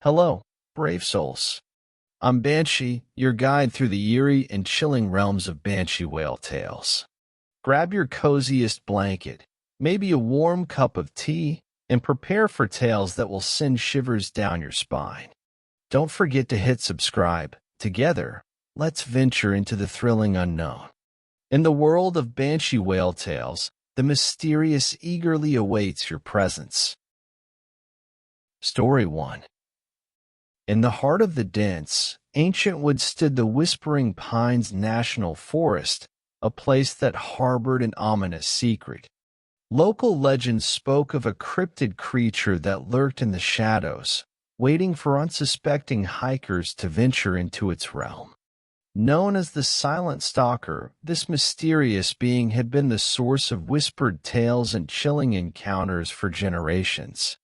Hello, brave souls. I'm Banshee, your guide through the eerie and chilling realms of banshee whale tales. Grab your coziest blanket, maybe a warm cup of tea, and prepare for tales that will send shivers down your spine. Don't forget to hit subscribe. Together, let's venture into the thrilling unknown. In the world of banshee whale tales, the mysterious eagerly awaits your presence. Story 1. In the heart of the dense, ancient woods stood the Whispering Pines National Forest, a place that harbored an ominous secret. Local legends spoke of a cryptid creature that lurked in the shadows, waiting for unsuspecting hikers to venture into its realm. Known as the Silent Stalker, this mysterious being had been the source of whispered tales and chilling encounters for generations.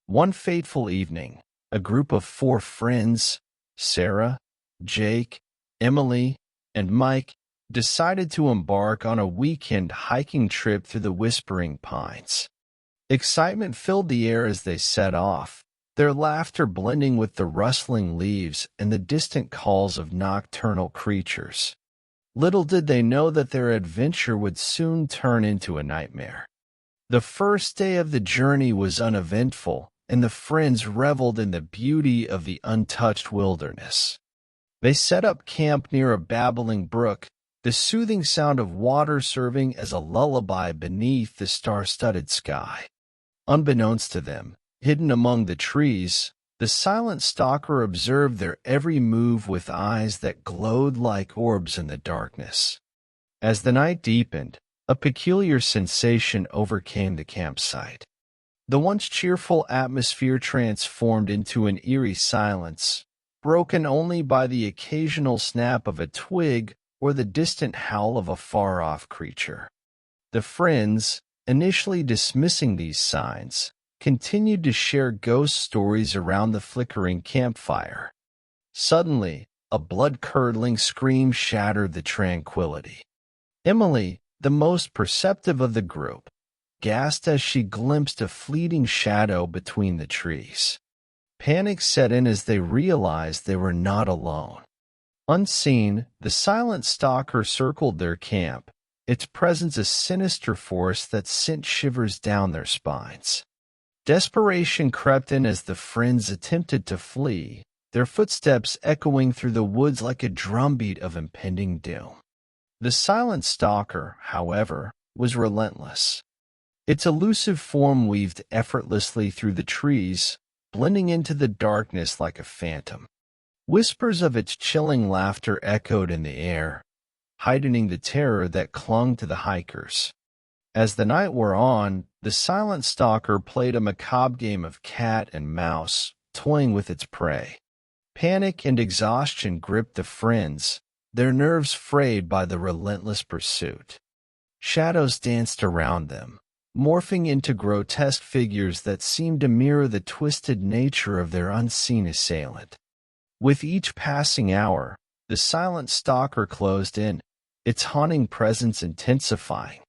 One fateful evening, a group of 4 friends, Sarah, Jake, Emily, and Mike, decided to embark on a weekend hiking trip through the Whispering Pines. Excitement filled the air as they set off, their laughter blending with the rustling leaves and the distant calls of nocturnal creatures. Little did they know that their adventure would soon turn into a nightmare. The first day of the journey was uneventful, and the friends reveled in the beauty of the untouched wilderness. They set up camp near a babbling brook, the soothing sound of water serving as a lullaby beneath the star-studded sky. Unbeknownst to them, hidden among the trees, the Silent Stalker observed their every move with eyes that glowed like orbs in the darkness. As the night deepened, a peculiar sensation overcame the campsite. The once cheerful atmosphere transformed into an eerie silence, broken only by the occasional snap of a twig or the distant howl of a far-off creature. The friends, initially dismissing these signs, continued to share ghost stories around the flickering campfire. Suddenly, a blood-curdling scream shattered the tranquility. Emily, the most perceptive of the group, gasped as she glimpsed a fleeting shadow between the trees. Panic set in as they realized they were not alone. Unseen, the Silent Stalker circled their camp, its presence a sinister force that sent shivers down their spines. Desperation crept in as the friends attempted to flee, their footsteps echoing through the woods like a drumbeat of impending doom. The Silent Stalker, however, was relentless. Its elusive form weaved effortlessly through the trees, blending into the darkness like a phantom. Whispers of its chilling laughter echoed in the air, heightening the terror that clung to the hikers. As the night wore on, the Silent Stalker played a macabre game of cat and mouse, toying with its prey. Panic and exhaustion gripped the friends, their nerves frayed by the relentless pursuit. Shadows danced around them, morphing into grotesque figures that seemed to mirror the twisted nature of their unseen assailant. With each passing hour, the Silent Stalker closed in, its haunting presence intensifying.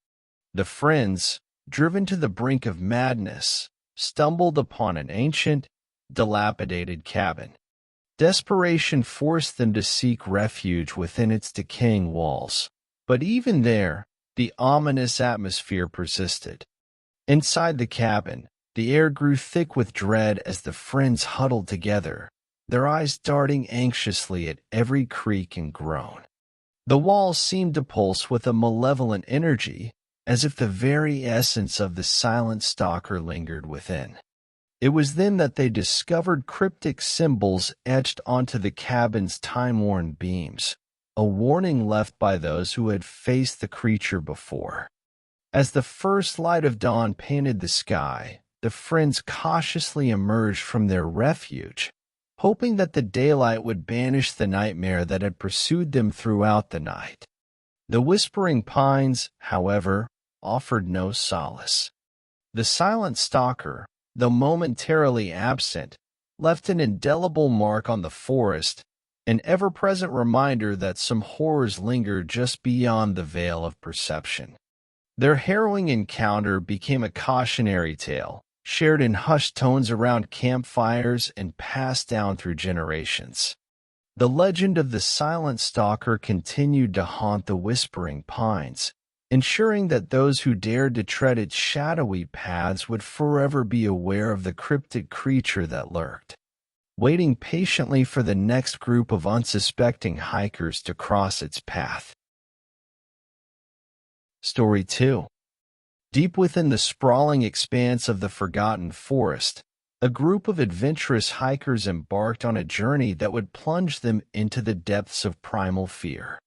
The friends, driven to the brink of madness, stumbled upon an ancient, dilapidated cabin. Desperation forced them to seek refuge within its decaying walls, but even there, the ominous atmosphere persisted. Inside the cabin, the air grew thick with dread as the friends huddled together, their eyes darting anxiously at every creak and groan. The walls seemed to pulse with a malevolent energy, as if the very essence of the Silent Stalker lingered within. It was then that they discovered cryptic symbols etched onto the cabin's time-worn beams, a warning left by those who had faced the creature before. As the first light of dawn painted the sky, the friends cautiously emerged from their refuge, hoping that the daylight would banish the nightmare that had pursued them throughout the night. The Whispering Pines, however, offered no solace. The Silent Stalker, though momentarily absent, left an indelible mark on the forest, an ever-present reminder that some horrors lingered just beyond the veil of perception. Their harrowing encounter became a cautionary tale, shared in hushed tones around campfires and passed down through generations. The legend of the silent stalker continued to haunt the whispering pines, ensuring that those who dared to tread its shadowy paths would forever be aware of the cryptic creature that lurked, waiting patiently for the next group of unsuspecting hikers to cross its path. Story 2. Deep within the sprawling expanse of the forgotten forest, a group of adventurous hikers embarked on a journey that would plunge them into the depths of primal fear.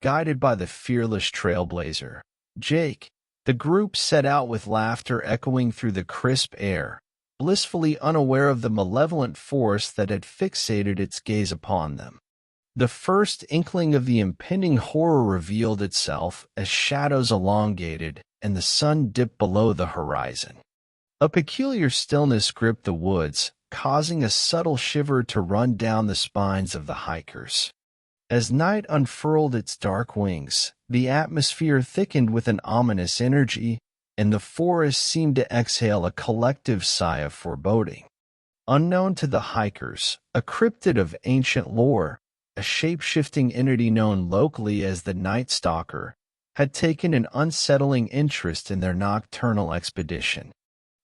Guided by the fearless trailblazer, Jake, the group set out with laughter echoing through the crisp air, blissfully unaware of the malevolent force that had fixated its gaze upon them. The first inkling of the impending horror revealed itself as shadows elongated and the sun dipped below the horizon. A peculiar stillness gripped the woods, causing a subtle shiver to run down the spines of the hikers. As night unfurled its dark wings, the atmosphere thickened with an ominous energy, and the forest seemed to exhale a collective sigh of foreboding. Unknown to the hikers, a cryptid of ancient lore, a shape-shifting entity known locally as the Night Stalker, had taken an unsettling interest in their nocturnal expedition.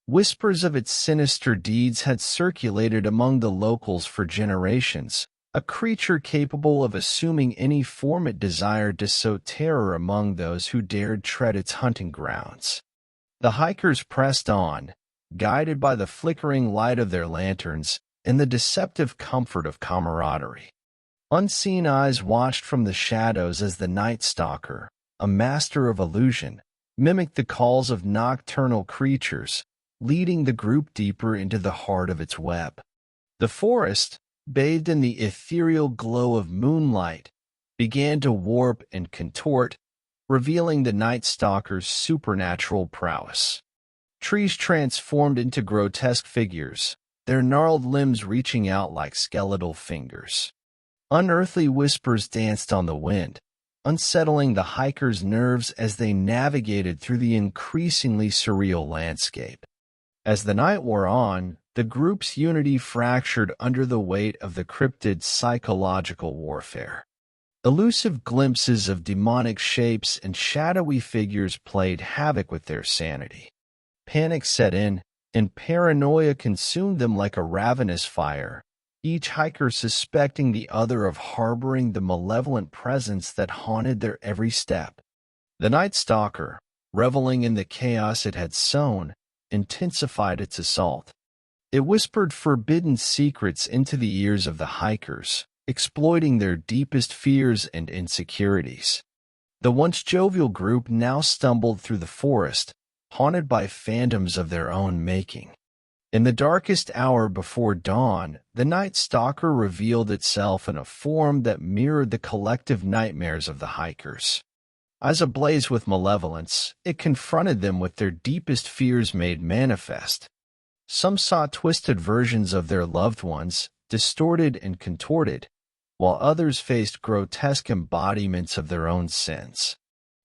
Whispers of its sinister deeds had circulated among the locals for generations, a creature capable of assuming any form it desired to sow terror among those who dared tread its hunting grounds. The hikers pressed on, guided by the flickering light of their lanterns and the deceptive comfort of camaraderie. Unseen eyes watched from the shadows as the Night Stalker, a master of illusion, mimicked the calls of nocturnal creatures, leading the group deeper into the heart of its web. The forest, bathed in the ethereal glow of moonlight, began to warp and contort, revealing the Night Stalker's supernatural prowess. Trees transformed into grotesque figures, their gnarled limbs reaching out like skeletal fingers. Unearthly whispers danced on the wind, unsettling the hikers' nerves as they navigated through the increasingly surreal landscape. As the night wore on, the group's unity fractured under the weight of the cryptid's psychological warfare. Elusive glimpses of demonic shapes and shadowy figures played havoc with their sanity. Panic set in, and paranoia consumed them like a ravenous fire, each hiker suspecting the other of harboring the malevolent presence that haunted their every step. The Night Stalker, reveling in the chaos it had sown, intensified its assault. It whispered forbidden secrets into the ears of the hikers, exploiting their deepest fears and insecurities. The once jovial group now stumbled through the forest, haunted by phantoms of their own making. In the darkest hour before dawn, the Night Stalker revealed itself in a form that mirrored the collective nightmares of the hikers. As ablaze with malevolence, it confronted them with their deepest fears made manifest. Some saw twisted versions of their loved ones, distorted and contorted, while others faced grotesque embodiments of their own sins.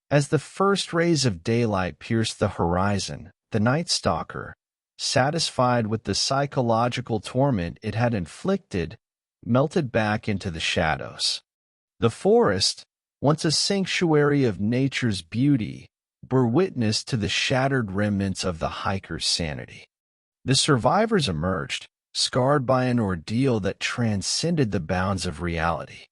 As the first rays of daylight pierced the horizon, the Night Stalker, satisfied with the psychological torment it had inflicted, melted back into the shadows. The forest, once a sanctuary of nature's beauty, bore witness to the shattered remnants of the hiker's sanity. The survivors emerged, scarred by an ordeal that transcended the bounds of reality.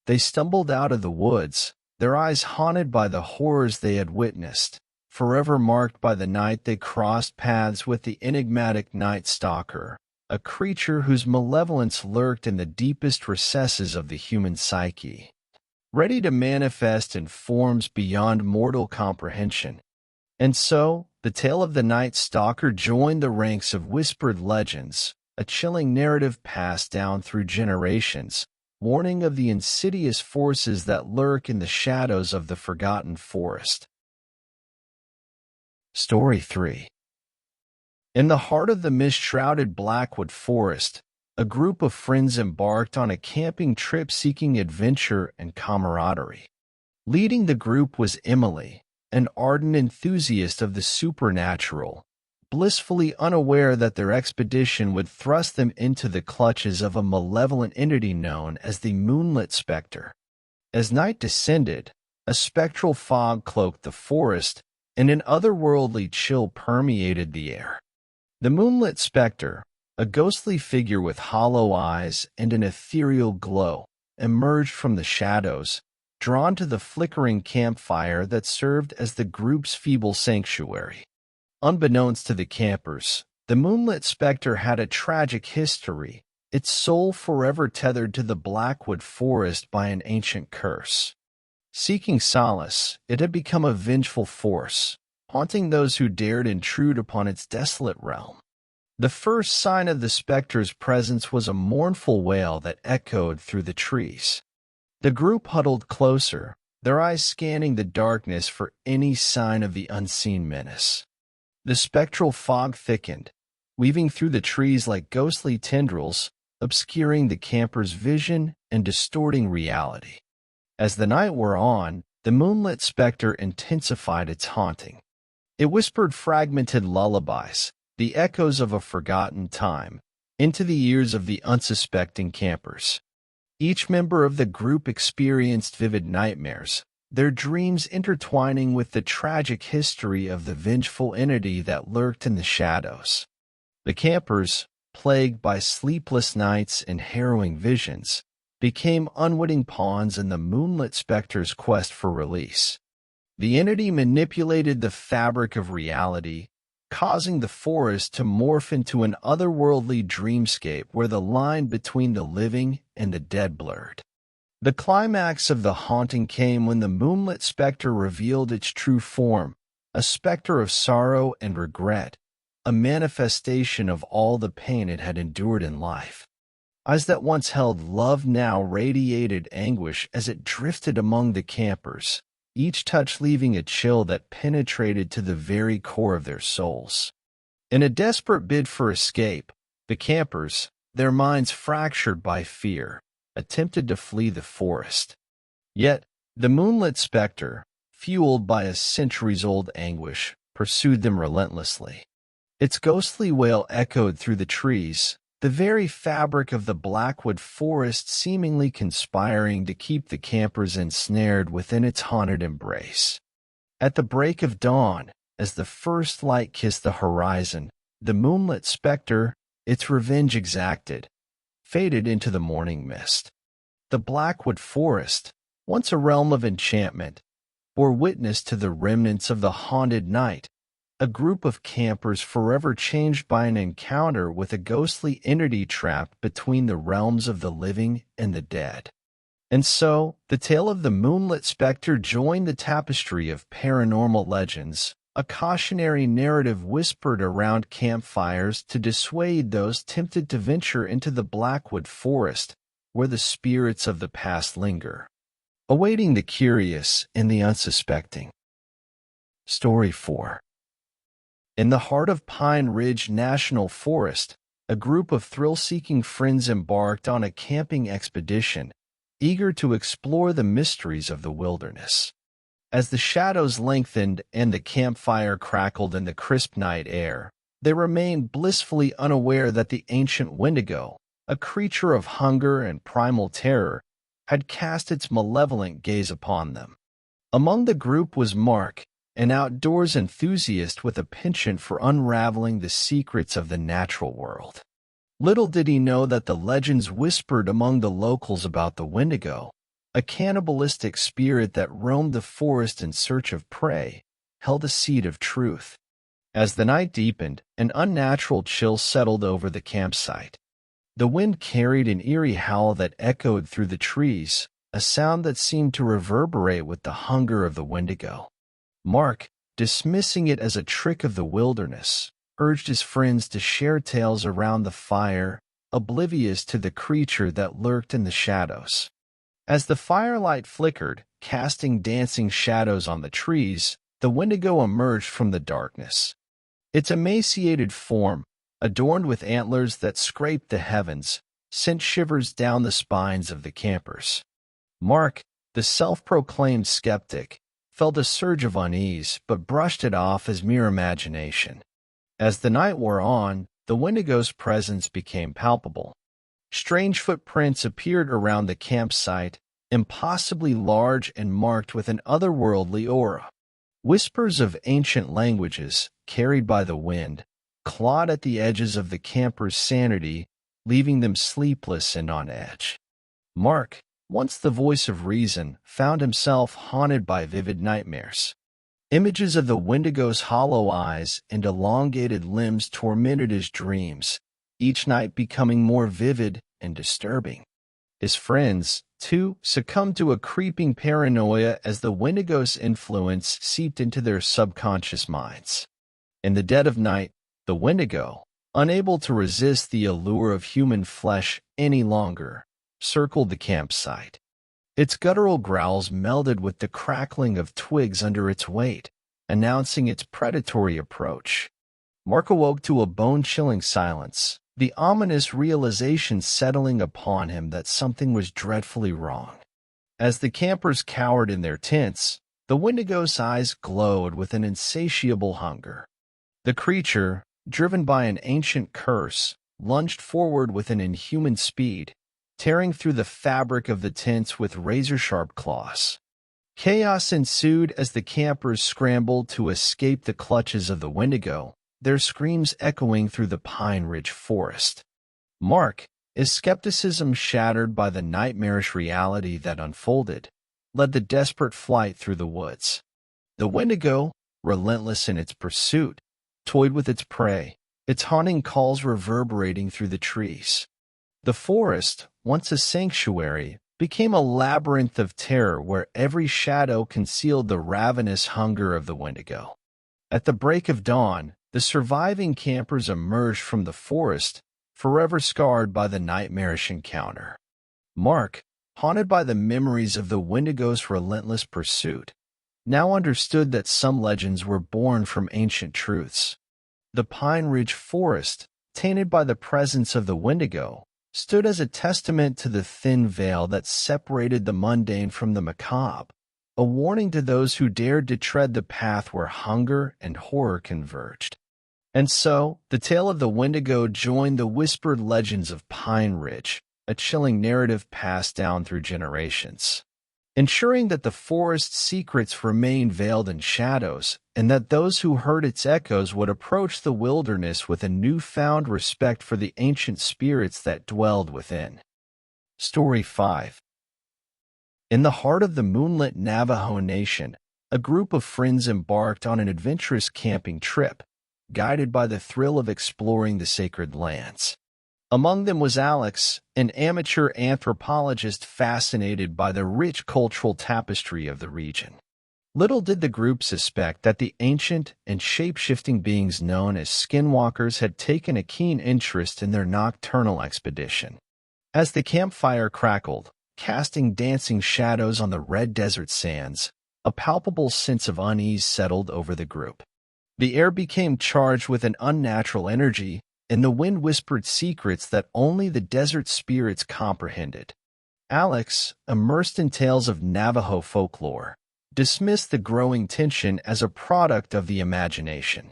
They stumbled out of the woods, their eyes haunted by the horrors they had witnessed, forever marked by the night they crossed paths with the enigmatic Night Stalker, a creature whose malevolence lurked in the deepest recesses of the human psyche, ready to manifest in forms beyond mortal comprehension. And so, the tale of the Night Stalker joined the ranks of whispered legends, a chilling narrative passed down through generations, warning of the insidious forces that lurk in the shadows of the forgotten forest. Story 3. In the heart of the mist-shrouded Blackwood forest, a group of friends embarked on a camping trip seeking adventure and camaraderie. Leading the group was Emily, an ardent enthusiast of the supernatural, blissfully unaware that their expedition would thrust them into the clutches of a malevolent entity known as the Moonlit Spectre. As night descended, a spectral fog cloaked the forest, and an otherworldly chill permeated the air. The Moonlit Spectre, a ghostly figure with hollow eyes and an ethereal glow, emerged from the shadows, drawn to the flickering campfire that served as the group's feeble sanctuary. Unbeknownst to the campers, the Moonlit Spectre had a tragic history, its soul forever tethered to the Blackwood forest by an ancient curse. Seeking solace, it had become a vengeful force, haunting those who dared intrude upon its desolate realm. The first sign of the specter's presence was a mournful wail that echoed through the trees. The group huddled closer, their eyes scanning the darkness for any sign of the unseen menace. The spectral fog thickened, weaving through the trees like ghostly tendrils, obscuring the campers' vision and distorting reality. As the night wore on, the Moonlit Spectre intensified its haunting. It whispered fragmented lullabies, the echoes of a forgotten time, into the ears of the unsuspecting campers. Each member of the group experienced vivid nightmares, their dreams intertwining with the tragic history of the vengeful entity that lurked in the shadows. The campers, plagued by sleepless nights and harrowing visions, became unwitting pawns in the Moonlit Spectre's quest for release. The entity manipulated the fabric of reality, causing the forest to morph into an otherworldly dreamscape where the line between the living and the dead blurred. The climax of the haunting came when the Moonlit Spectre revealed its true form, a spectre of sorrow and regret, a manifestation of all the pain it had endured in life. Eyes that once held love now radiated anguish as it drifted among the campers, each touch leaving a chill that penetrated to the very core of their souls. In a desperate bid for escape, the campers, their minds fractured by fear, attempted to flee the forest. Yet, the Moonlit Spectre, fueled by a centuries-old anguish, pursued them relentlessly. Its ghostly wail echoed through the trees, the very fabric of the Blackwood forest seemingly conspiring to keep the campers ensnared within its haunted embrace. At the break of dawn, as the first light kissed the horizon, the Moonlit Spectre, its revenge exacted, faded into the morning mist. The Blackwood forest, once a realm of enchantment, bore witness to the remnants of the haunted night, a group of campers forever changed by an encounter with a ghostly entity trapped between the realms of the living and the dead. And so, the tale of the Moonlit Spectre joined the tapestry of paranormal legends, a cautionary narrative whispered around campfires to dissuade those tempted to venture into the Blackwood forest, where the spirits of the past linger, awaiting the curious and the unsuspecting. Story 4. In the heart of Pine Ridge National Forest, a group of thrill-seeking friends embarked on a camping expedition, eager to explore the mysteries of the wilderness. As the shadows lengthened and the campfire crackled in the crisp night air, they remained blissfully unaware that the ancient Wendigo, a creature of hunger and primal terror, had cast its malevolent gaze upon them. Among the group was Mark, an outdoors enthusiast with a penchant for unraveling the secrets of the natural world. Little did he know that the legends whispered among the locals about the Wendigo, a cannibalistic spirit that roamed the forest in search of prey, held a seed of truth. As the night deepened, an unnatural chill settled over the campsite. The wind carried an eerie howl that echoed through the trees, a sound that seemed to reverberate with the hunger of the Wendigo. Mark, dismissing it as a trick of the wilderness, urged his friends to share tales around the fire, oblivious to the creature that lurked in the shadows. As the firelight flickered, casting dancing shadows on the trees, the Wendigo emerged from the darkness. Its emaciated form, adorned with antlers that scraped the heavens, sent shivers down the spines of the campers. Mark, the self-proclaimed skeptic, felt a surge of unease but brushed it off as mere imagination. As the night wore on, the Wendigo's presence became palpable. Strange footprints appeared around the campsite, impossibly large and marked with an otherworldly aura. Whispers of ancient languages, carried by the wind, clawed at the edges of the campers' sanity, leaving them sleepless and on edge. Mark, once the voice of reason, found himself haunted by vivid nightmares. Images of the Wendigo's hollow eyes and elongated limbs tormented his dreams, each night becoming more vivid and disturbing. His friends, too, succumbed to a creeping paranoia as the Wendigo's influence seeped into their subconscious minds. In the dead of night, the Wendigo, unable to resist the allure of human flesh any longer, circled the campsite. Its guttural growls melded with the crackling of twigs under its weight, announcing its predatory approach. Mark awoke to a bone-chilling silence, the ominous realization settling upon him that something was dreadfully wrong. As the campers cowered in their tents, the Wendigo's eyes glowed with an insatiable hunger. The creature, driven by an ancient curse, lunged forward with an inhuman speed, tearing through the fabric of the tents with razor-sharp claws. Chaos ensued as the campers scrambled to escape the clutches of the Wendigo, their screams echoing through the Pine Ridge forest. Mark, his skepticism shattered by the nightmarish reality that unfolded, led the desperate flight through the woods. The Wendigo, relentless in its pursuit, toyed with its prey, its haunting calls reverberating through the trees. The forest, once a sanctuary, became a labyrinth of terror where every shadow concealed the ravenous hunger of the Wendigo. At the break of dawn, the surviving campers emerged from the forest, forever scarred by the nightmarish encounter. Mark, haunted by the memories of the Wendigo's relentless pursuit, now understood that some legends were born from ancient truths. The Pine Ridge forest, tainted by the presence of the Wendigo, stood as a testament to the thin veil that separated the mundane from the macabre, a warning to those who dared to tread the path where hunger and horror converged. And so, the tale of the Wendigo joined the whispered legends of Pine Ridge, a chilling narrative passed down through generations, ensuring that the forest's secrets remained veiled in shadows, and that those who heard its echoes would approach the wilderness with a newfound respect for the ancient spirits that dwelled within. Story 5. In the heart of the moonlit Navajo Nation, a group of friends embarked on an adventurous camping trip, guided by the thrill of exploring the sacred lands. Among them was Alex, an amateur anthropologist fascinated by the rich cultural tapestry of the region. Little did the group suspect that the ancient and shape-shifting beings known as skinwalkers had taken a keen interest in their nocturnal expedition. As the campfire crackled, casting dancing shadows on the red desert sands, a palpable sense of unease settled over the group. The air became charged with an unnatural energy, and the wind whispered secrets that only the desert spirits comprehended. Alex, immersed in tales of Navajo folklore, dismissed the growing tension as a product of the imagination.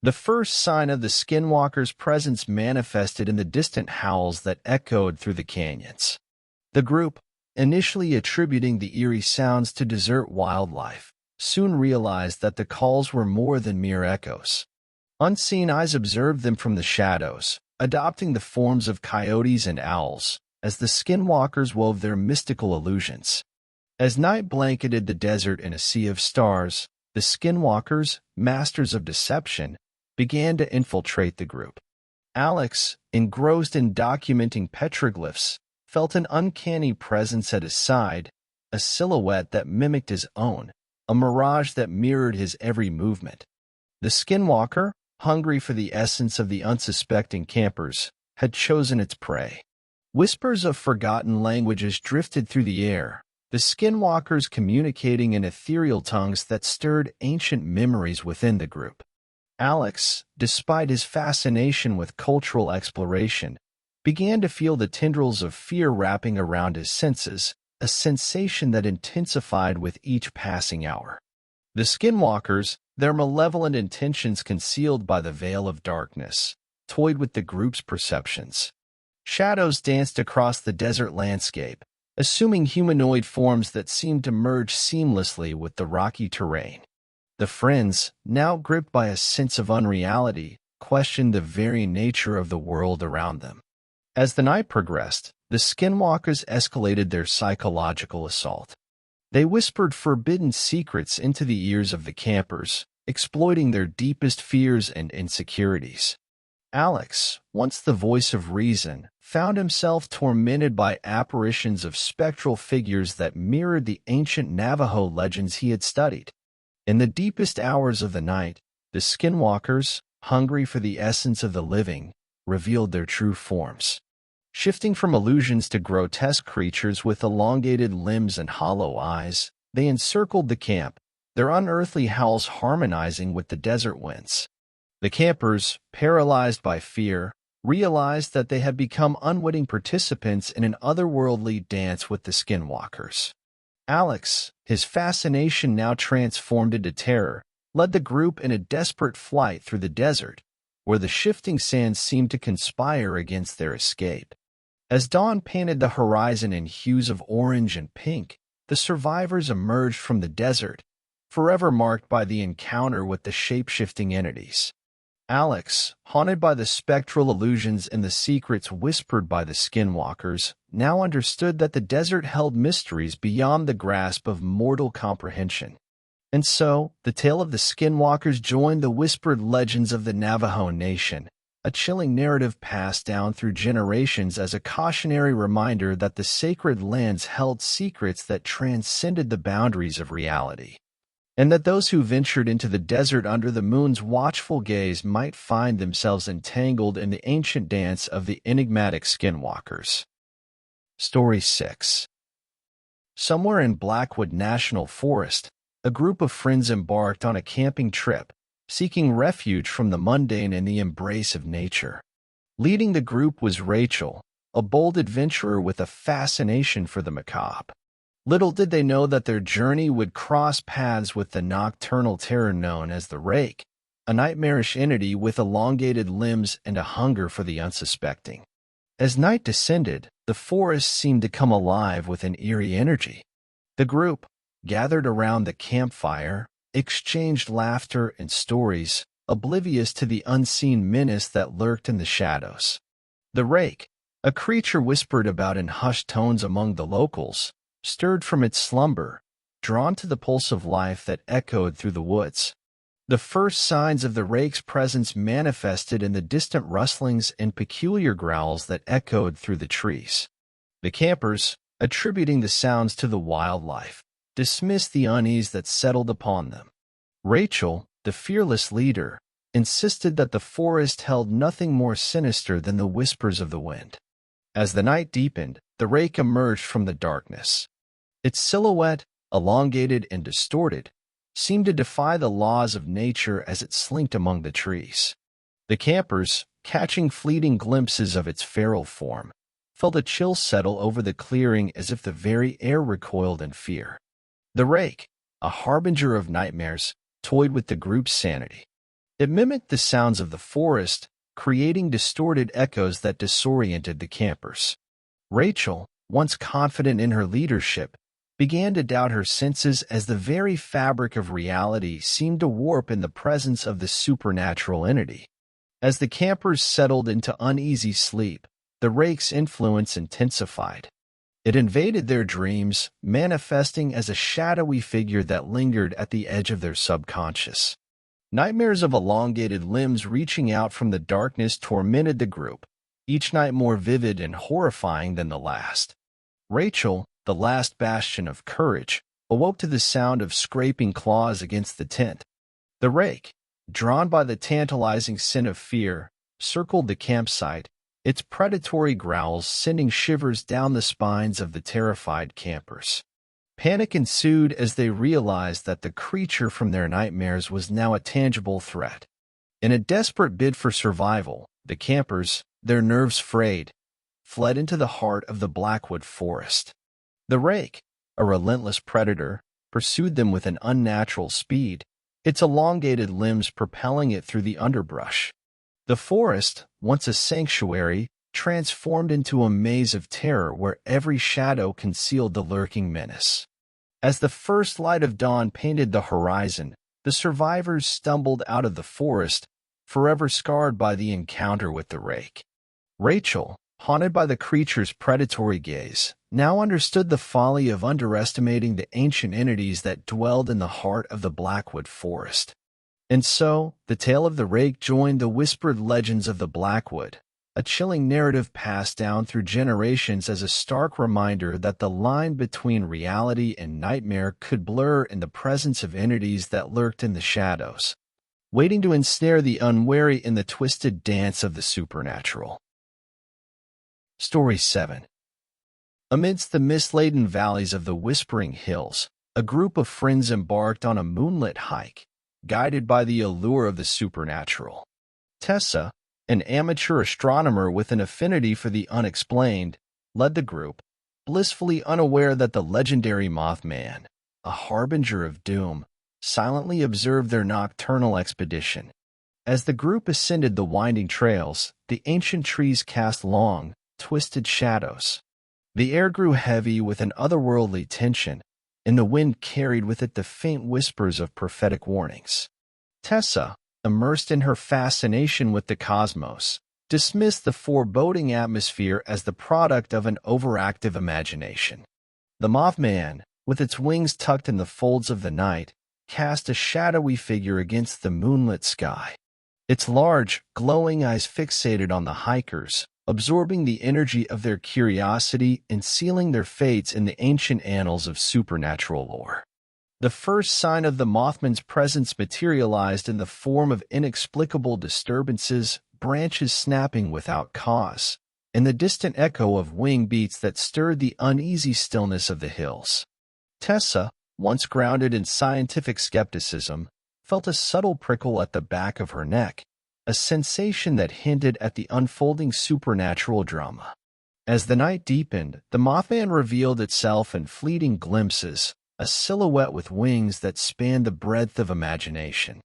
The first sign of the skinwalker's presence manifested in the distant howls that echoed through the canyons. The group, initially attributing the eerie sounds to desert wildlife, soon realized that the calls were more than mere echoes. Unseen eyes observed them from the shadows, adopting the forms of coyotes and owls, as the skinwalkers wove their mystical illusions. As night blanketed the desert in a sea of stars, the skinwalkers, masters of deception, began to infiltrate the group. Alex, engrossed in documenting petroglyphs, felt an uncanny presence at his side, a silhouette that mimicked his own, a mirage that mirrored his every movement. The skinwalker, hungry for the essence of the unsuspecting campers, had chosen its prey. Whispers of forgotten languages drifted through the air, the skinwalkers communicating in ethereal tongues that stirred ancient memories within the group. Alex, despite his fascination with cultural exploration, began to feel the tendrils of fear wrapping around his senses, a sensation that intensified with each passing hour. The skinwalkers, their malevolent intentions concealed by the veil of darkness, toyed with the group's perceptions. Shadows danced across the desert landscape, assuming humanoid forms that seemed to merge seamlessly with the rocky terrain. The friends, now gripped by a sense of unreality, questioned the very nature of the world around them. As the night progressed, the skinwalkers escalated their psychological assault. They whispered forbidden secrets into the ears of the campers, exploiting their deepest fears and insecurities. Alex, once the voice of reason, found himself tormented by apparitions of spectral figures that mirrored the ancient Navajo legends he had studied. In the deepest hours of the night, the skinwalkers, hungry for the essence of the living, revealed their true forms. Shifting from illusions to grotesque creatures with elongated limbs and hollow eyes, they encircled the camp, their unearthly howls harmonizing with the desert winds. The campers, paralyzed by fear, realized that they had become unwitting participants in an otherworldly dance with the skinwalkers. Alex, his fascination now transformed into terror, led the group in a desperate flight through the desert, where the shifting sands seemed to conspire against their escape. As dawn painted the horizon in hues of orange and pink, the survivors emerged from the desert, forever marked by the encounter with the shape-shifting entities. Alex, haunted by the spectral illusions and the secrets whispered by the skinwalkers, now understood that the desert held mysteries beyond the grasp of mortal comprehension. And so, the tale of the skinwalkers joined the whispered legends of the Navajo Nation, a chilling narrative passed down through generations as a cautionary reminder that the sacred lands held secrets that transcended the boundaries of reality, and that those who ventured into the desert under the moon's watchful gaze might find themselves entangled in the ancient dance of the enigmatic skinwalkers. Story 6. Somewhere in Blackwood National Forest, a group of friends embarked on a camping trip, seeking refuge from the mundane in the embrace of nature. Leading the group was Rachel, a bold adventurer with a fascination for the macabre. Little did they know that their journey would cross paths with the nocturnal terror known as the rake, a nightmarish entity with elongated limbs and a hunger for the unsuspecting. As night descended, the forest seemed to come alive with an eerie energy. The group, gathered around the campfire, exchanged laughter and stories, oblivious to the unseen menace that lurked in the shadows. The rake, a creature whispered about in hushed tones among the locals, stirred from its slumber, drawn to the pulse of life that echoed through the woods. The first signs of the rake's presence manifested in the distant rustlings and peculiar growls that echoed through the trees. The campers, attributing the sounds to the wildlife, dismissed the unease that settled upon them. Rachel, the fearless leader, insisted that the forest held nothing more sinister than the whispers of the wind. As the night deepened, the rake emerged from the darkness. Its silhouette, elongated and distorted, seemed to defy the laws of nature as it slinked among the trees. The campers, catching fleeting glimpses of its feral form, felt a chill settle over the clearing as if the very air recoiled in fear. The rake, a harbinger of nightmares, toyed with the group's sanity. It mimicked the sounds of the forest, creating distorted echoes that disoriented the campers. Rachel, once confident in her leadership, began to doubt her senses as the very fabric of reality seemed to warp in the presence of the supernatural entity. As the campers settled into uneasy sleep, the rake's influence intensified. It invaded their dreams, manifesting as a shadowy figure that lingered at the edge of their subconscious. Nightmares of elongated limbs reaching out from the darkness tormented the group, each night more vivid and horrifying than the last. Rachel, the last bastion of courage, awoke to the sound of scraping claws against the tent. The rake, drawn by the tantalizing scent of fear, circled the campsite, its predatory growls sending shivers down the spines of the terrified campers. Panic ensued as they realized that the creature from their nightmares was now a tangible threat. In a desperate bid for survival, the campers, their nerves frayed, fled into the heart of the Blackwood forest. The rake, a relentless predator, pursued them with an unnatural speed, its elongated limbs propelling it through the underbrush. The forest, once a sanctuary, transformed into a maze of terror where every shadow concealed the lurking menace. As the first light of dawn painted the horizon, the survivors stumbled out of the forest, forever scarred by the encounter with the rake. Rachel, haunted by the creature's predatory gaze, now understood the folly of underestimating the ancient entities that dwelled in the heart of the Blackwood forest. And so, the tale of the rake joined the whispered legends of the Blackwood, a chilling narrative passed down through generations as a stark reminder that the line between reality and nightmare could blur in the presence of entities that lurked in the shadows, waiting to ensnare the unwary in the twisted dance of the supernatural. Story 7. Amidst the mist-laden valleys of the Whispering Hills, a group of friends embarked on a moonlit hike, guided by the allure of the supernatural. Tessa, an amateur astronomer with an affinity for the unexplained, led the group, blissfully unaware that the legendary Mothman, a harbinger of doom, silently observed their nocturnal expedition. As the group ascended the winding trails, the ancient trees cast long, twisted shadows. The air grew heavy with an otherworldly tension, and the wind carried with it the faint whispers of prophetic warnings. Tessa, immersed in her fascination with the cosmos, dismissed the foreboding atmosphere as the product of an overactive imagination. The Mothman, with its wings tucked in the folds of the night, cast a shadowy figure against the moonlit sky. Its large, glowing eyes fixated on the hikers, absorbing the energy of their curiosity and sealing their fates in the ancient annals of supernatural lore. The first sign of the Mothman's presence materialized in the form of inexplicable disturbances, branches snapping without cause, and the distant echo of wing beats that stirred the uneasy stillness of the hills. Tessa, once grounded in scientific skepticism, felt a subtle prickle at the back of her neck, a sensation that hinted at the unfolding supernatural drama. As the night deepened, the Mothman revealed itself in fleeting glimpses, a silhouette with wings that spanned the breadth of imagination.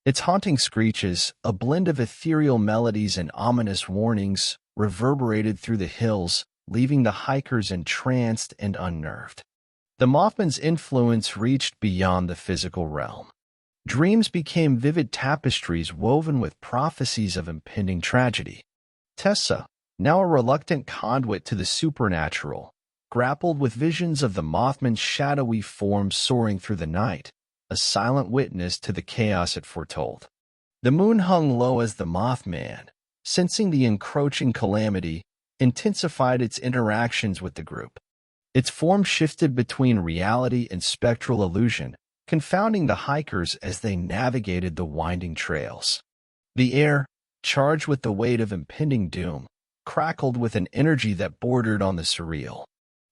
Its haunting screeches, a blend of ethereal melodies and ominous warnings, reverberated through the hills, leaving the hikers entranced and unnerved. The Mothman's influence reached beyond the physical realm. Dreams became vivid tapestries woven with prophecies of impending tragedy. Tessa, now a reluctant conduit to the supernatural, grappled with visions of the Mothman's shadowy form soaring through the night, a silent witness to the chaos it foretold. The moon hung low as the Mothman, sensing the encroaching calamity, intensified its interactions with the group. Its form shifted between reality and spectral illusion, confounding the hikers as they navigated the winding trails. The air, charged with the weight of impending doom, crackled with an energy that bordered on the surreal.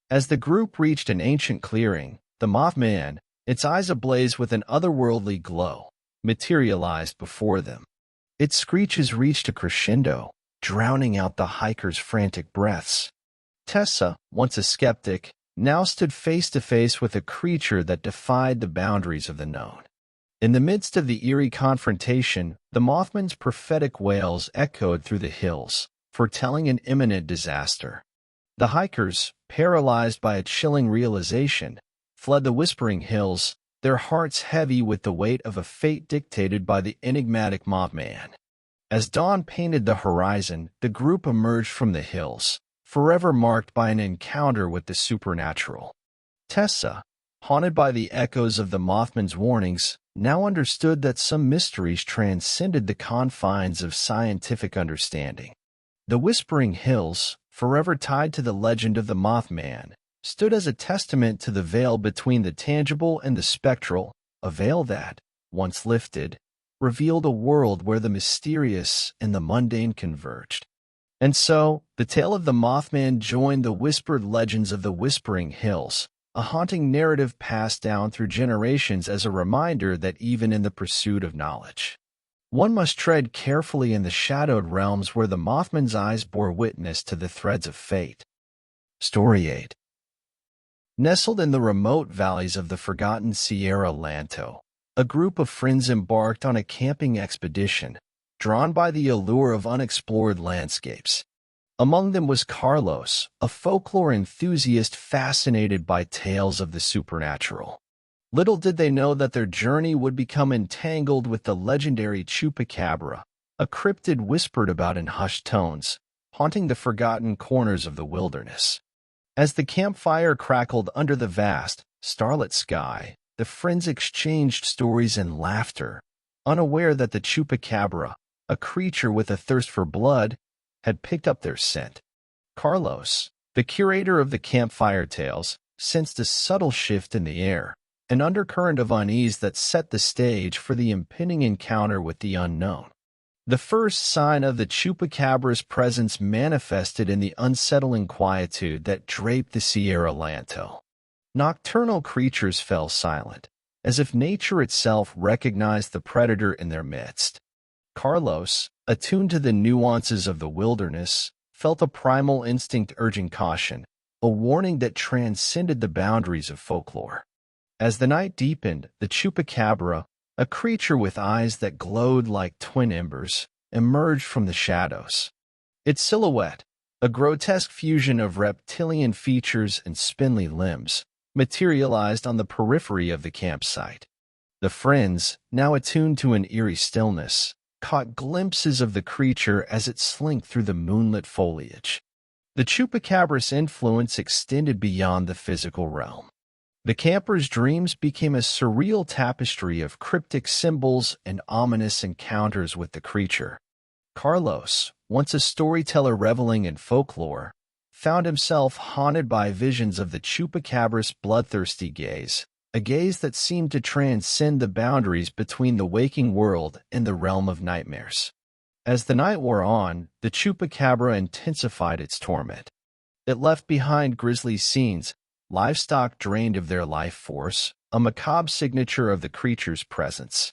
As the group reached an ancient clearing, the Mothman, its eyes ablaze with an otherworldly glow, materialized before them. Its screeches reached a crescendo, drowning out the hikers' frantic breaths. Tessa, once a skeptic, now stood face to face with a creature that defied the boundaries of the known. In the midst of the eerie confrontation, the Mothman's prophetic wails echoed through the hills, foretelling an imminent disaster. The hikers, paralyzed by a chilling realization, fled the Whispering Hills, their hearts heavy with the weight of a fate dictated by the enigmatic Mothman. As dawn painted the horizon, the group emerged from the hills, forever marked by an encounter with the supernatural. Tessa, haunted by the echoes of the Mothman's warnings, now understood that some mysteries transcended the confines of scientific understanding. The Whispering Hills, forever tied to the legend of the Mothman, stood as a testament to the veil between the tangible and the spectral, a veil that, once lifted, revealed a world where the mysterious and the mundane converged. And so, the tale of the Mothman joined the whispered legends of the Whispering Hills, a haunting narrative passed down through generations as a reminder that even in the pursuit of knowledge, one must tread carefully in the shadowed realms where the Mothman's eyes bore witness to the threads of fate. Story 8. Nestled in the remote valleys of the forgotten Sierra Lanto, a group of friends embarked on a camping expedition, drawn by the allure of unexplored landscapes. Among them was Carlos, a folklore enthusiast fascinated by tales of the supernatural. Little did they know that their journey would become entangled with the legendary Chupacabra, a cryptid whispered about in hushed tones, haunting the forgotten corners of the wilderness. As the campfire crackled under the vast, starlit sky, the friends exchanged stories and laughter, unaware that the Chupacabra, a creature with a thirst for blood, had picked up their scent. Carlos, the curator of the campfire tales, sensed a subtle shift in the air, an undercurrent of unease that set the stage for the impending encounter with the unknown. The first sign of the Chupacabra's presence manifested in the unsettling quietude that draped the Sierra Lanto. Nocturnal creatures fell silent, as if nature itself recognized the predator in their midst. Carlos, attuned to the nuances of the wilderness, felt a primal instinct urging caution, a warning that transcended the boundaries of folklore. As the night deepened, the Chupacabra, a creature with eyes that glowed like twin embers, emerged from the shadows. Its silhouette, a grotesque fusion of reptilian features and spindly limbs, materialized on the periphery of the campsite. The friends, now attuned to an eerie stillness, caught glimpses of the creature as it slinked through the moonlit foliage. The Chupacabra's influence extended beyond the physical realm. The campers' dreams became a surreal tapestry of cryptic symbols and ominous encounters with the creature. Carlos, once a storyteller reveling in folklore, found himself haunted by visions of the Chupacabra's bloodthirsty gaze, a gaze that seemed to transcend the boundaries between the waking world and the realm of nightmares. As the night wore on, the Chupacabra intensified its torment. It left behind grisly scenes, livestock drained of their life force, a macabre signature of the creature's presence.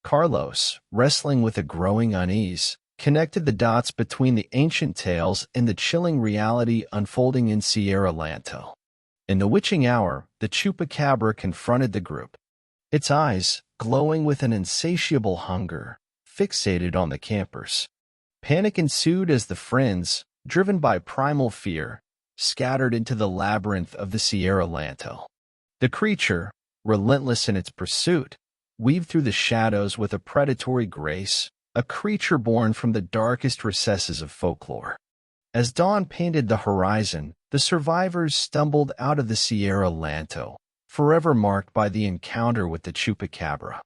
Carlos, wrestling with a growing unease, connected the dots between the ancient tales and the chilling reality unfolding in Sierra Lanto. In the witching hour, the Chupacabra confronted the group. Its eyes, glowing with an insatiable hunger, fixated on the campers. Panic ensued as the friends, driven by primal fear, scattered into the labyrinth of the Sierra Lanto. The creature, relentless in its pursuit, weaved through the shadows with a predatory grace, a creature born from the darkest recesses of folklore. As dawn painted the horizon, the survivors stumbled out of the Sierra Lanto, forever marked by the encounter with the Chupacabra.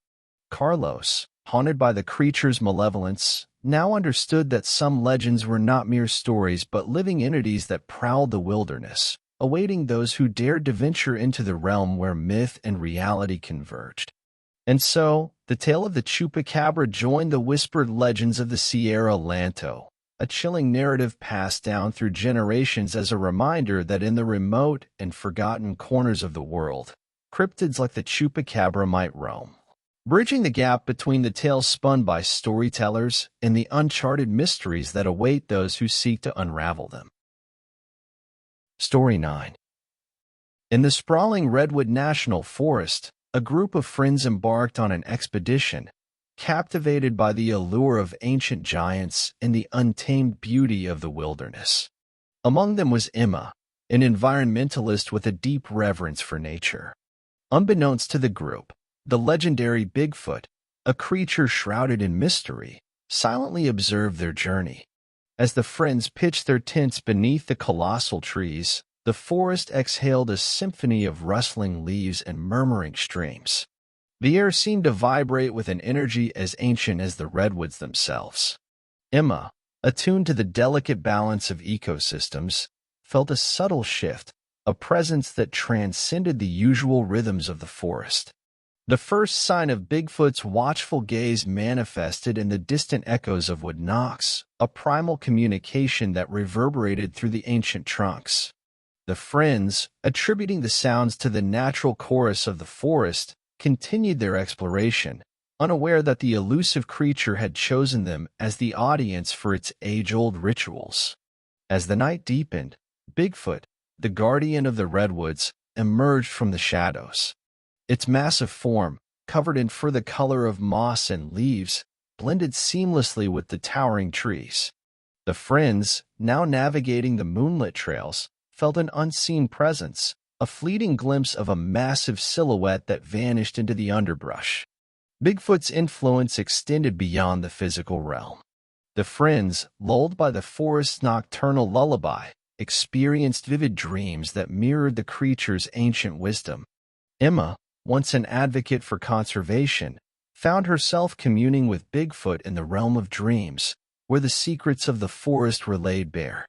Carlos, haunted by the creature's malevolence, now understood that some legends were not mere stories but living entities that prowled the wilderness, awaiting those who dared to venture into the realm where myth and reality converged. And so, the tale of the Chupacabra joined the whispered legends of the Sierra Lanto, a chilling narrative passed down through generations as a reminder that in the remote and forgotten corners of the world, cryptids like the Chupacabra might roam, bridging the gap between the tales spun by storytellers and the uncharted mysteries that await those who seek to unravel them. Story 9. In the sprawling Redwood National Forest, a group of friends embarked on an expedition, captivated by the allure of ancient giants and the untamed beauty of the wilderness. Among them was Emma, an environmentalist with a deep reverence for nature. Unbeknownst to the group, the legendary Bigfoot, a creature shrouded in mystery, silently observed their journey. As the friends pitched their tents beneath the colossal trees, the forest exhaled a symphony of rustling leaves and murmuring streams. The air seemed to vibrate with an energy as ancient as the redwoods themselves. Emma, attuned to the delicate balance of ecosystems, felt a subtle shift, a presence that transcended the usual rhythms of the forest. The first sign of Bigfoot's watchful gaze manifested in the distant echoes of wood knocks, a primal communication that reverberated through the ancient trunks. The friends, attributing the sounds to the natural chorus of the forest, continued their exploration, unaware that the elusive creature had chosen them as the audience for its age-old rituals. As the night deepened, Bigfoot, the guardian of the redwoods, emerged from the shadows. Its massive form, covered in fur the color of moss and leaves, blended seamlessly with the towering trees. The friends, now navigating the moonlit trails, felt an unseen presence, a fleeting glimpse of a massive silhouette that vanished into the underbrush. Bigfoot's influence extended beyond the physical realm. The friends, lulled by the forest's nocturnal lullaby, experienced vivid dreams that mirrored the creature's ancient wisdom. Emma, once an advocate for conservation, found herself communing with Bigfoot in the realm of dreams, where the secrets of the forest were laid bare.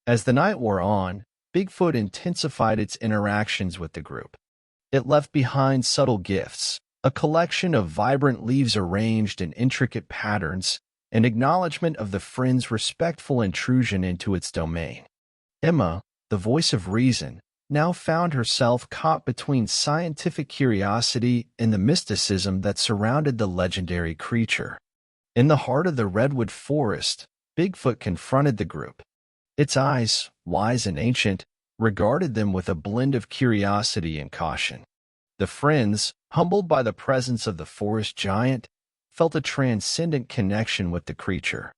As the night wore on, Bigfoot intensified its interactions with the group. It left behind subtle gifts, a collection of vibrant leaves arranged in intricate patterns, an acknowledgement of the friend's respectful intrusion into its domain. Emma, the voice of reason, now found herself caught between scientific curiosity and the mysticism that surrounded the legendary creature. In the heart of the redwood forest, Bigfoot confronted the group. Its eyes, wise and ancient, regarded them with a blend of curiosity and caution. The friends, humbled by the presence of the forest giant, felt a transcendent connection with the creature.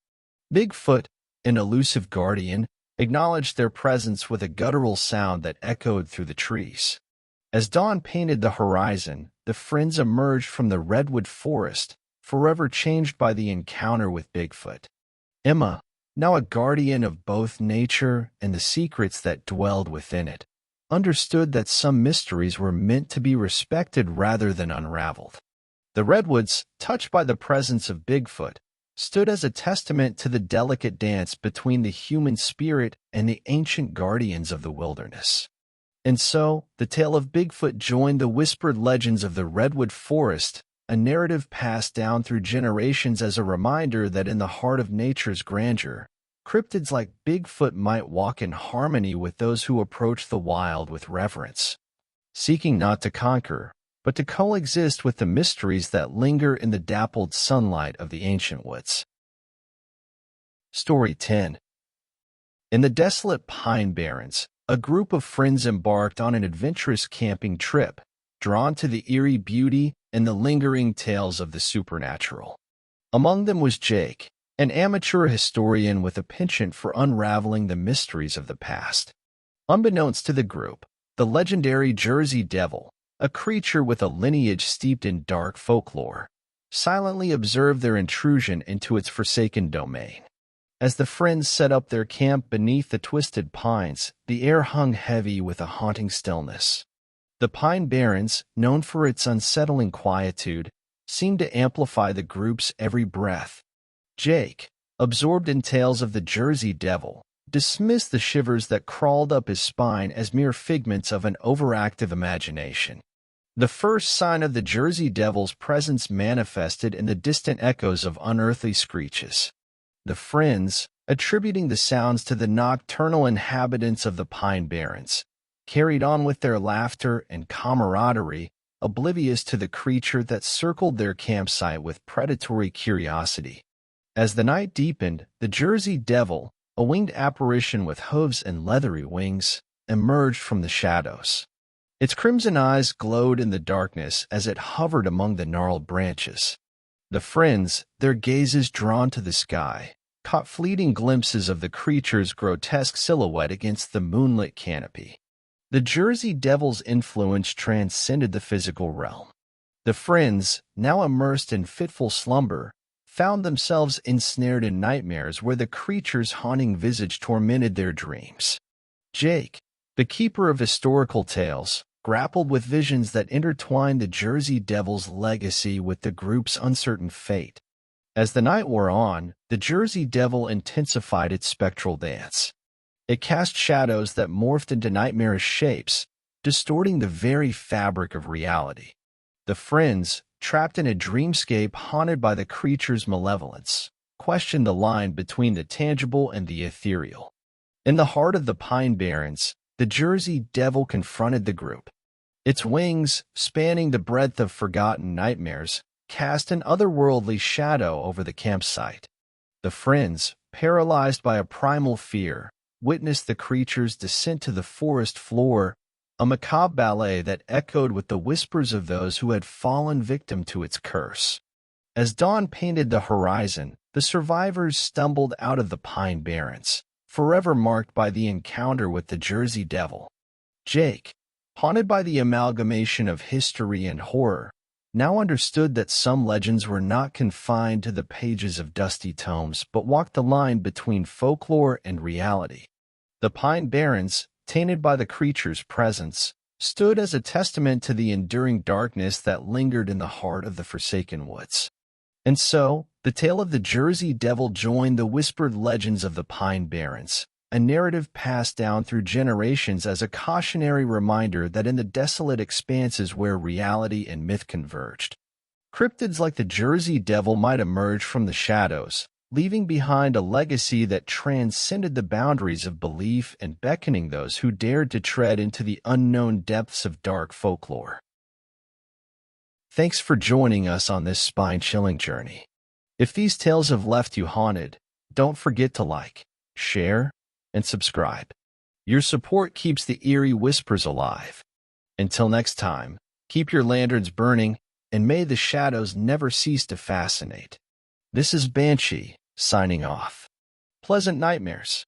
Bigfoot, an elusive guardian, acknowledged their presence with a guttural sound that echoed through the trees. As dawn painted the horizon, the friends emerged from the redwood forest, forever changed by the encounter with Bigfoot. Emma, now a guardian of both nature and the secrets that dwelled within it, understood that some mysteries were meant to be respected rather than unraveled. The redwoods, touched by the presence of Bigfoot, stood as a testament to the delicate dance between the human spirit and the ancient guardians of the wilderness. And so, the tale of Bigfoot joined the whispered legends of the redwood forest, a narrative passed down through generations as a reminder that in the heart of nature's grandeur, cryptids like Bigfoot might walk in harmony with those who approach the wild with reverence, seeking not to conquer, but to coexist with the mysteries that linger in the dappled sunlight of the ancient woods. Story 10. In the desolate pine barrens, a group of friends embarked on an adventurous camping trip, drawn to the eerie beauty and the lingering tales of the supernatural. Among them was Jake, an amateur historian with a penchant for unraveling the mysteries of the past. Unbeknownst to the group, the legendary Jersey Devil, a creature with a lineage steeped in dark folklore, silently observed their intrusion into its forsaken domain. As the friends set up their camp beneath the twisted pines, the air hung heavy with a haunting stillness. The pine barrens, known for its unsettling quietude, seemed to amplify the group's every breath. Jake, absorbed in tales of the Jersey Devil, dismissed the shivers that crawled up his spine as mere figments of an overactive imagination. The first sign of the Jersey Devil's presence manifested in the distant echoes of unearthly screeches. The friends, attributing the sounds to the nocturnal inhabitants of the pine barrens, carried on with their laughter and camaraderie, oblivious to the creature that circled their campsite with predatory curiosity. As the night deepened, the Jersey Devil, a winged apparition with hooves and leathery wings, emerged from the shadows. Its crimson eyes glowed in the darkness as it hovered among the gnarled branches. The friends, their gazes drawn to the sky, caught fleeting glimpses of the creature's grotesque silhouette against the moonlit canopy. The Jersey Devil's influence transcended the physical realm. The friends, now immersed in fitful slumber, found themselves ensnared in nightmares where the creature's haunting visage tormented their dreams. Jake, the keeper of historical tales, grappled with visions that intertwined the Jersey Devil's legacy with the group's uncertain fate. As the night wore on, the Jersey Devil intensified its spectral dance. It cast shadows that morphed into nightmarish shapes, distorting the very fabric of reality. The friends, trapped in a dreamscape haunted by the creature's malevolence, questioned the line between the tangible and the ethereal. In the heart of the pine barrens, the Jersey Devil confronted the group. Its wings, spanning the breadth of forgotten nightmares, cast an otherworldly shadow over the campsite. The friends, paralyzed by a primal fear, witnessed the creature's descent to the forest floor, a macabre ballet that echoed with the whispers of those who had fallen victim to its curse. As dawn painted the horizon, the survivors stumbled out of the Pine Barrens, forever marked by the encounter with the Jersey Devil. Jake, haunted by the amalgamation of history and horror, now understood that some legends were not confined to the pages of dusty tomes but walked the line between folklore and reality. The Pine Barrens, tainted by the creature's presence, stood as a testament to the enduring darkness that lingered in the heart of the forsaken woods. And so, the tale of the Jersey Devil joined the whispered legends of the Pine Barrens, a narrative passed down through generations as a cautionary reminder that in the desolate expanses where reality and myth converged, cryptids like the Jersey Devil might emerge from the shadows, leaving behind a legacy that transcended the boundaries of belief and beckoning those who dared to tread into the unknown depths of dark folklore. Thanks for joining us on this spine-chilling journey. If these tales have left you haunted, don't forget to like, share, and subscribe. Your support keeps the eerie whispers alive. Until next time, keep your lanterns burning, and may the shadows never cease to fascinate. This is Banshee, signing off. Pleasant nightmares.